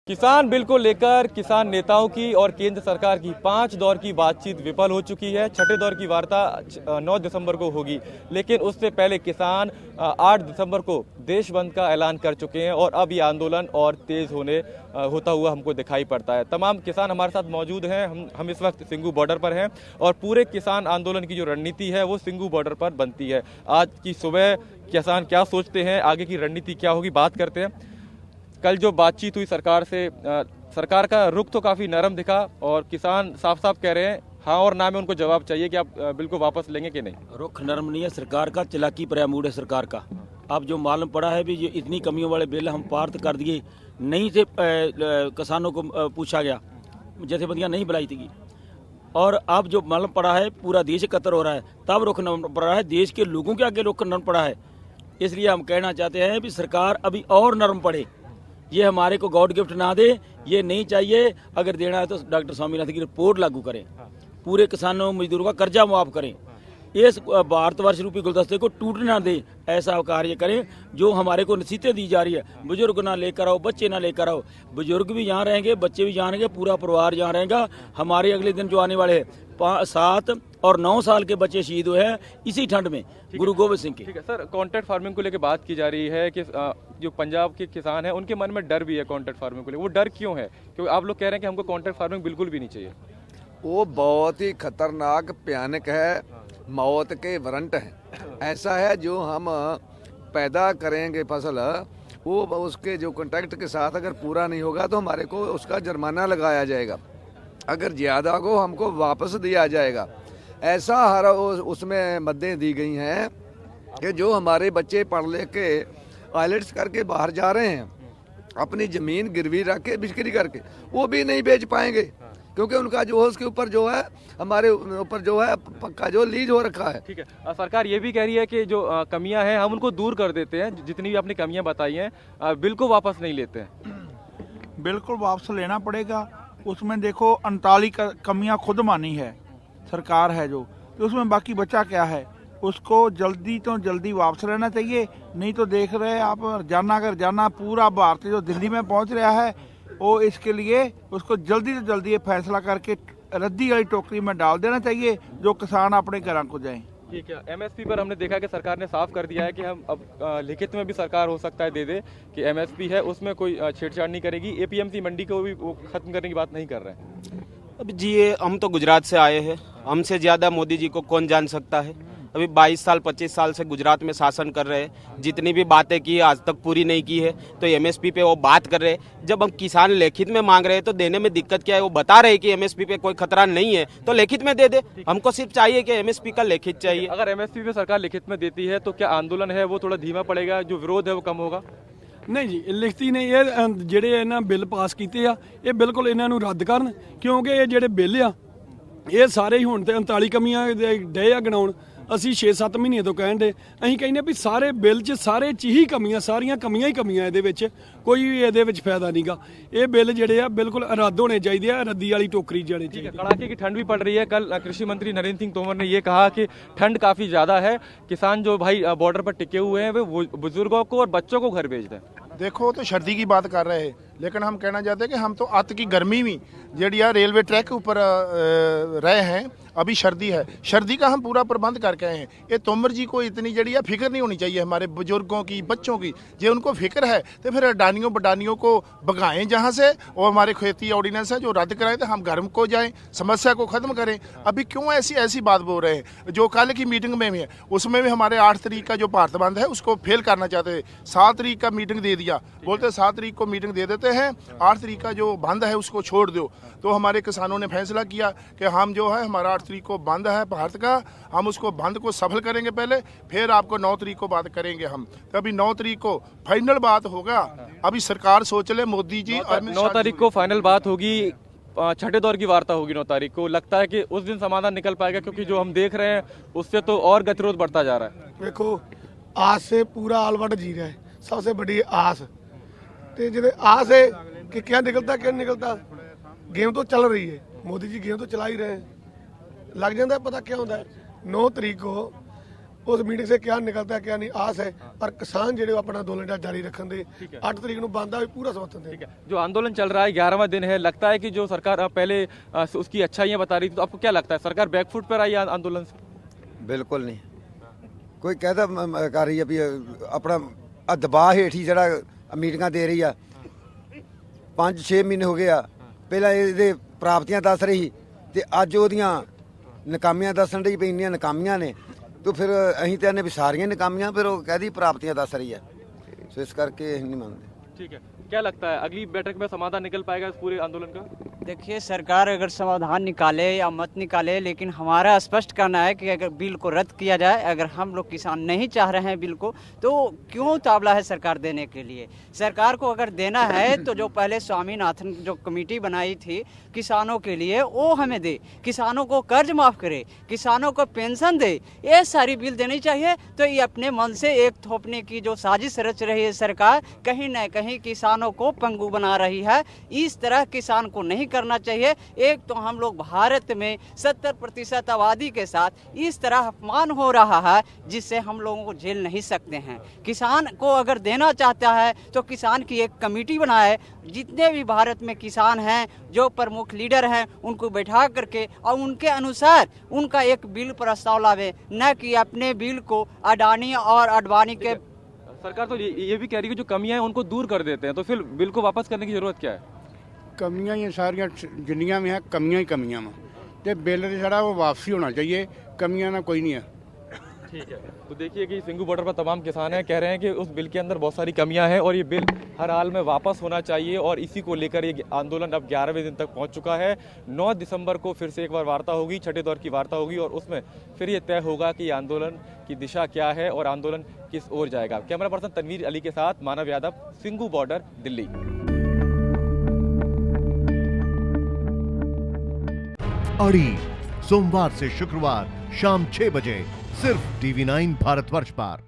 किसान बिल को लेकर किसान नेताओं की और केंद्र सरकार की 5 दौर की बातचीत विफल हो चुकी है। छठे दौर की वार्ता 9 दिसंबर को होगी, लेकिन उससे पहले किसान 8 दिसंबर को देश बंद का ऐलान कर चुके हैं और अब ये आंदोलन और तेज होता हुआ हमको दिखाई पड़ता है। तमाम किसान हमारे साथ मौजूद हैं। हम इस वक्त सिंघू बॉर्डर पर हैं और पूरे किसान आंदोलन की जो रणनीति है वो सिंघू बॉर्डर पर बनती है। आज की सुबह किसान क्या सोचते हैं, आगे की रणनीति क्या होगी, बात करते हैं। कल जो बातचीत हुई सरकार से, सरकार का रुख तो काफ़ी नरम दिखा और किसान साफ साफ कह रहे हैं हाँ और ना में उनको जवाब चाहिए कि आप बिल को वापस लेंगे कि नहीं। रुख नरम नहीं है, सरकार का चालाकी भरा मूड है सरकार का। अब जो मालूम पड़ा है भी, जो इतनी कमियों वाले बिल हम पारित कर दिए, नहीं थे किसानों को पूछा गया, जथेबंदियां नहीं बुलाई थी, और अब जो मालूम पड़ा है पूरा देश एकत्र हो रहा है, तब रुख नरम पड़ा है, देश के लोगों के आगे रुख नरम पड़ा है। इसलिए हम कहना चाहते हैं कि सरकार अभी और नरम पड़े, ये हमारे को गॉड गिफ्ट ना दे, ये नहीं चाहिए। अगर देना है तो डॉक्टर स्वामीनाथन की रिपोर्ट लागू करें, पूरे किसानों मजदूरों का कर्जा माफ करें, इस भारतवर्ष रूपी गुलदस्ते को टूटने ना दे, ऐसा कार्य करें। जो हमारे को नसीहतें दी जा रही है, बुजुर्ग ना लेकर आओ, बच्चे ना लेकर आओ, बुजुर्ग भी यहाँ रहेंगे, बच्चे भी यहाँ रहेंगे, पूरा परिवार यहाँ रहेगा। हमारे अगले दिन जो आने वाले 7 और 9 साल के बच्चे शहीद हुए हैं इसी ठंड में, गुरु गोविंद सिंह के। ठीक है सर, कॉन्ट्रैक्ट फार्मिंग को लेकर बात की जा रही है कि जो पंजाब के किसान हैं उनके मन में डर भी है कॉन्ट्रैक्ट फार्मिंग को लेकर। वो डर क्यों है? क्योंकि आप लोग कह रहे हैं कि हमको कॉन्ट्रैक्ट फार्मिंग बिल्कुल भी नहीं चाहिए। वो बहुत ही खतरनाक भयानक है, मौत के वारंट है। ऐसा है जो हम पैदा करेंगे फसल, वो उसके जो कॉन्ट्रैक्ट के साथ अगर पूरा नहीं होगा तो हमारे को उसका जुर्माना लगाया जाएगा, अगर ज़्यादा को हमको वापस दिया जाएगा। ऐसा हर उसमें मद्दें दी गई हैं कि जो हमारे बच्चे पढ़ लिख के आइलेट्स करके बाहर जा रहे हैं, अपनी ज़मीन गिरवी रख के बिक्री करके, वो भी नहीं बेच पाएंगे, क्योंकि उनका जो है उसके ऊपर जो है हमारे ऊपर जो है पक्का जो लीज हो रखा है। ठीक है, सरकार ये भी कह रही है कि जो कमियां हैं हम उनको दूर कर देते हैं, जितनी भी आपने कमियां बताई हैं बिल को वापस नहीं लेते हैं। बिल्कुल वापस लेना पड़ेगा। उसमें देखो 39 कमियां खुद मानी है सरकार है जो, तो उसमें बाकी बचा क्या है, उसको जल्दी तो जल्दी वापस लेना चाहिए। नहीं तो देख रहे हैं आप, रोजाना पूरा भारत जो दिल्ली में पहुंच रहा है, वो इसके लिए उसको जल्दी से जल्दी ये फैसला करके रद्दी वाली टोकरी में डाल देना चाहिए, जो किसान अपने घरों को जाएं। ठीक है, एमएसपी पर हमने देखा कि सरकार ने साफ कर दिया है कि हम अब लिखित में भी सरकार हो सकता है दे कि एमएसपी है उसमें कोई छेड़छाड़ नहीं करेगी। एपीएमसी मंडी को भी वो खत्म करने की बात नहीं कर रहे हैं। अब जी ये हम तो गुजरात से आए हैं, हमसे ज़्यादा मोदी जी को कौन जान सकता है। अभी 22 साल 25 साल से गुजरात में शासन कर रहे हैं, जितनी भी बातें की आज तक पूरी नहीं की है, तो एमएसपी पे वो बात कर रहे हैं। जब हम किसान लिखित में मांग रहे हैं तो देने में दिक्कत क्या है? वो बता रहे हैं कि एमएसपी पे कोई खतरा नहीं है, तो लिखित में दे दे। हमको सिर्फ चाहिए कि एमएसपी का लिखित चाहिए। अगर एमएसपी पे सरकार लिखित में देती है तो क्या आंदोलन है वो थोड़ा धीमा पड़ेगा, जो विरोध है वो कम होगा? नहीं जी, लिखਤੀ नहीं, ਇਹ ਜਿਹੜੇ ਇਹਨਾਂ ਬਿੱਲ ਪਾਸ ਕੀਤੇ ਆ ਇਹ ਬਿਲਕੁਲ ਇਹਨਾਂ ਨੂੰ ਰੱਦ ਕਰਨ, ਕਿਉਂਕਿ ਇਹ ਜਿਹੜੇ ਬਿੱਲ ਆ ਇਹ ਸਾਰੇ ਹੀ ਹੁਣ ਤੇ 39 ਕਮੀਆਂ ਡੇ ਆ ਗਣਾਉਣ। ਅਸੀਂ 6-7 ਮਹੀਨੇ ਤੋਂ ਕਹਿਣ ਦੇ, ਅਸੀਂ ਕਹਿੰਦੇ ਵੀ ਸਾਰੇ ਬਿੱਲ 'ਚ ਸਾਰੇ 'ਚ ਹੀ ਕਮੀਆਂ, ਸਾਰੀਆਂ ਕਮੀਆਂ ਹੀ ਕਮੀਆਂ, ਇਹਦੇ ਵਿੱਚ ਕੋਈ ਵੀ ਇਹਦੇ ਵਿੱਚ ਫਾਇਦਾ ਨਹੀਂਗਾ। ਇਹ ਬਿੱਲ ਜਿਹੜੇ ਆ ਬਿल्कुल ਰੱਦ होने चाहिए ਆ, रद्दी वाली टोकरी जाने चाहिए। कड़ाके की ठंड भी पड़ रही है। कल कृषि मंत्री नरेंद्र सिंह तोमर ने ये कहा कि ठंड काफी ज्यादा है, किसान जो भाई बॉर्डर पर टिके हुए हैं वो बुजुर्गों को और बच्चों को घर भेज दें। देखो तो सर्दी की बात कर रहे हैं, लेकिन हम कहना चाहते हैं कि हम तो अत की गर्मी में जी रेलवे ट्रैक के ऊपर रहे हैं, अभी सर्दी है, सर्दी का हम पूरा प्रबंध करके आए हैं। ये तोमर जी को इतनी जड़ी फिक्र नहीं होनी चाहिए हमारे बुजुर्गों की, बच्चों की। जो उनको फिक्र है तो फिर अडानियों बडानियों को भगाएं जहाँ से, और हमारे खेती ऑर्डिनेंस है जो रद्द कराएं, तो हम घर को जाएं, समस्या को खत्म करें। अभी क्यों ऐसी बात बोल रहे हैं? जो कल की मीटिंग में भी है उसमें भी हमारे 8 तारीख का जो भारत बंद है उसको फेल करना चाहते थे। 7 तारीख का मीटिंग दे दिया, बोलते 7 तारीख को मीटिंग दे देते हैं, 8 तारीख का जो बंद है उसको छोड़ दो। तो हमारे किसानों ने फैसला किया कि हम जो है हमारा 8 तारीख को बंद है भारत का, हम उसको बंद को सफल करेंगे पहले, फिर आपको 9 तारीख को बात करेंगे हम। तो अभी 9 तारीख को फाइनल बात होगा। अभी सरकार सोच ले, मोदी जी 9 तारीख को फाइनल बात होगी, छठे दौर की वार्ता होगी 9 तारीख को। लगता है कि उस दिन समाधान निकल पाएगा, क्योंकि जो हम देख रहे हैं उससे तो और गतिरोध बढ़ता जा रहा है। देखो आस से पूरा आलवट जी रहा है, सबसे बड़ी आस, तो जो आस है कि क्या निकलता क्या निकलता, गेम तो चल रही है, मोदी जी गेम तो चला ही रहे हैं, लग जाता है पता क्या होता है। 9 तारीख को उस मीटिंग से क्या निकलता है क्या नहीं आस है। पर किसान जो अपना आंदोलन जारी रखन दे 8 तारीख को बंद भी पूरा समर्थन देंगे। जो आंदोलन चल रहा है 11वां दिन है, लगता है कि जो सरकार पहले उसकी अच्छाइयाँ बता रही थी, तो आपको क्या लगता है सरकार बैकफुट पर आई है आंदोलन से? बिल्कुल नहीं। कोई कहता कर रही है भी अपना दबाਅ हेठ ही जरा मीटिंगां दे रही है। 5-6 महीने हो गए आ, पहला ਇਹਦੇ ਪ੍ਰਾਪਤੀਆਂ ਦੱਸ ਰਹੀ ਤੇ ਅੱਜ ਉਹਦੀਆਂ ਨਕਾਮੀਆਂ ਦੱਸਣ ਦੀ ਪਈ, ਇੰਨੀਆਂ ਨਕਾਮੀਆਂ ਨੇ तो फिर ਅਸੀਂ ਤਾਂ ਇਹਨੇ ਵੀ ਸਾਰੀਆਂ ਨਕਾਮੀਆਂ, ਫਿਰ ਉਹ ਕਹਦੀ ਪ੍ਰਾਪਤੀਆਂ ਦੱਸ ਰਹੀ ਹੈ। ਸੋ ਇਸ ਕਰਕੇ ਅਸੀਂ नहीं मानते। ठीक है, क्या लगता है अगली बैठक में समाधान निकल पाएगा इस पूरे आंदोलन का? देखिए, सरकार अगर समाधान निकाले या मत निकाले, लेकिन हमारा स्पष्ट कहना है कि अगर बिल को रद्द किया जाए, अगर हम लोग किसान नहीं चाह रहे हैं बिल को, तो क्यों तावला है सरकार देने के लिए? सरकार को अगर देना है तो जो पहले स्वामीनाथन जो कमेटी बनाई थी किसानों के लिए, वो हमें दे, किसानों को कर्ज माफ़ करे, किसानों को पेंशन दे, ये सारी बिल देनी चाहिए। तो ये अपने मन से एक थोपने की जो साजिश रच रही है सरकार, कहीं न कहीं किसानों को पंगु बना रही है। इस तरह किसान को नहीं करना चाहिए। एक तो हम लोग भारत में 70% आबादी के साथ इस तरह अपमान हो रहा है, जिससे हम लोगों को झेल नहीं सकते हैं। किसान को अगर देना चाहता है तो किसान की एक कमेटी बनाए, जितने भी भारत में किसान हैं, जो प्रमुख लीडर हैं, उनको बैठा करके और उनके अनुसार उनका एक बिल प्रस्ताव लावे, न कि अपने बिल को अडानी और अडवाणी के। सरकार तो ये भी कह रही है कि जो कमियां हैं उनको दूर कर देते हैं, तो फिर बिल को वापस करने की जरूरत क्या है? कमियां ही सारियां जिन्नियां भी हैं, कमियां ही कमियां वा ते बिल जेड़ा वो वापसी होना चाहिए, कमियां ना कोई नहीं है। ठीक है, तो देखिए कि सिंघू बॉर्डर पर तमाम किसान हैं, कह रहे हैं कि उस बिल के अंदर बहुत सारी कमियां हैं और ये बिल हर हाल में वापस होना चाहिए, और इसी को लेकर ये आंदोलन अब 11वें दिन तक पहुंच चुका है। 9 दिसंबर को फिर से एक बार वार्ता होगी, छठे दौर की वार्ता होगी, और उसमें फिर ये तय होगा कि आंदोलन की दिशा क्या है और आंदोलन किस ओर जाएगा। कैमरा पर्सन तनवीर अली के साथ मानव यादव, सिंघू बॉर्डर, दिल्ली। अड़ी सोमवार से शुक्रवार शाम 6 बजे सिर्फ TV9 भारतवर्ष पर।